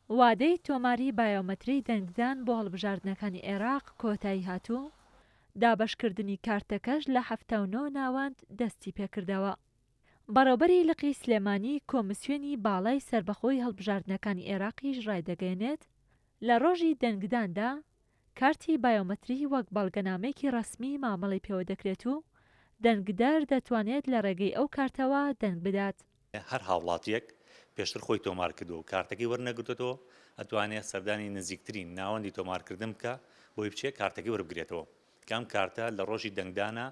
وادەی تۆماری بایۆمەتری دەنگدان بۆ هەڵبژاردنەکانی عێراق کۆتایی هاتوو، دابەشکردنی کارتەکەش لە 79 ناوەند دەستی پێکردەوە. بەڕێوەبەری لقی سلێمانی کۆمسیۆنی باڵای سەربەخۆی هەڵبژاردنەکانی عێراقیش ڕایدەگەیەنێت لە ڕۆژی دەنگداندا کارتی بایۆمەتری وەک بەڵگەنامەیەکی ڕەسمی مامەڵەی پێوە دەکرێت و دەنگدار دەتوانێت لە ڕێگەی ئەو کارتەوە دەنگ بدات. هەر هاوڵاتیەک پێشتر خۆی تۆمار کردو و کارتەکەی وەرنەگرێتەوە ئەتوانێت سەردانی نزیکترین ناوەندی تۆمارکردن بکە بۆی بچێت کارتەکەی وەربگرێتەوە. کام کارتە لە ڕۆژی دەنگدانە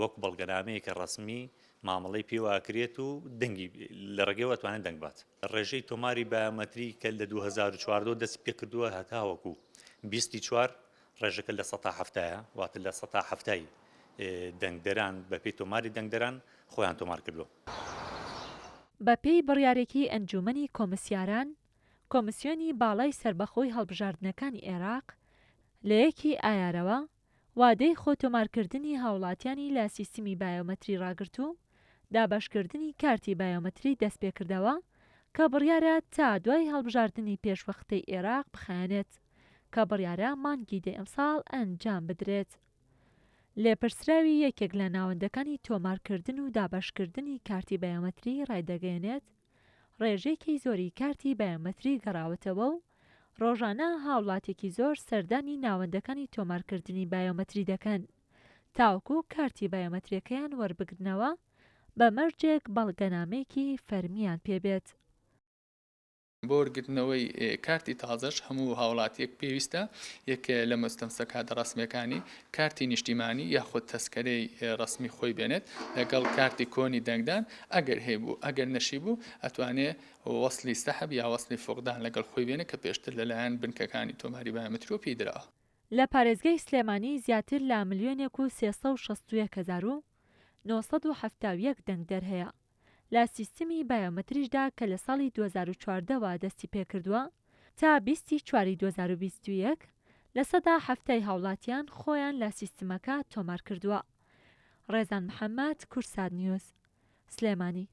وەکو بەڵگەنامەیەکە ڕەسمی مامەڵەی پێواکرێت و دەنگی لە ڕێگەوە ئەتوانێت دەنگ بات. ڕێژەی تۆماری بایۆمەتری کە لە 2014 دەست پێ کردووە هەتاوەکو 24 ڕێژەکە لە 170ە واتە لە 170 دەنگدەران بەپێی تۆماری دەنگدەران خۆیان تۆمار کردووە. بەپێی بڕیارێکی ئەنجومەنی کۆمسیاران، کۆمسیۆنی باڵای سەربەخۆی هەڵبژاردنەکانی عێراق لە 1 ئایارەوە وادەی خۆتۆمارکردنی هاوڵاتیانی لە سیستمی بایۆمەتری ڕاگرتوو دابەشکردنی کارتی بایۆمەتری دەست پێکردەوە کە بڕیارە تا دوای هەڵبژاردننی پێشوەختەی عێراق بخایەنێت کە بڕیارە مانگی دێ ئەمساڵ ئەنجام بدرێت. لێپرسراوی یەکێک لە ناوەندەکانی تۆمارکردن و دابەشکردنی کارتی بایۆمەتری ڕایدەگەیەنێت ڕێژێکی زۆری کارتی بایۆمەتری گەڕاوەتەوە و ڕۆژانە هاوڵاتێکی زۆر سەردانی ناوەندەکانی تۆمارکردنی بایۆمەتری دەکەن تاوەکو کارتی بایۆمەتریەکەیان وەربگرنەوە بە مەرجێک بەڵگەنامەیەکی فەرمیان پێبێت. بۆ وەرگرتنەوەی کارتی تازەش هەموو هاوڵاتیەک پێویستە یەک لە مەستەمسەکات ڕسمیەکانی کارتی نیشتیمانی یاخود تەسکەرەی ڕسمی خۆی بێنێت لەگەڵ کارتی کۆنی دەنگدان ئەگەر هەیبوو ئەگەر نەشی بوو ئەتوانێت وەسلی سەحب یا وەسلی فۆقدان لەگەڵ خۆی بێنێت کە پێشتر لەلایەن بنکەکانی تۆماری بایۆمەتری و پێدراوە. لە پارێزگای سلێمانی زیاتر لە 1,361,971 دەنگدەر هەیە لە سیستمی بایۆمەتریشدا کە لە ساڵی 2014ەوە دەستی پێکردووە تا 24 2021 لە سەدا هەفتەی هاوڵاتیان خۆیان لە سیستمەکە تۆمار کردووە. ڕێزان محەممەد، کورسات نیوز، سلێمانی.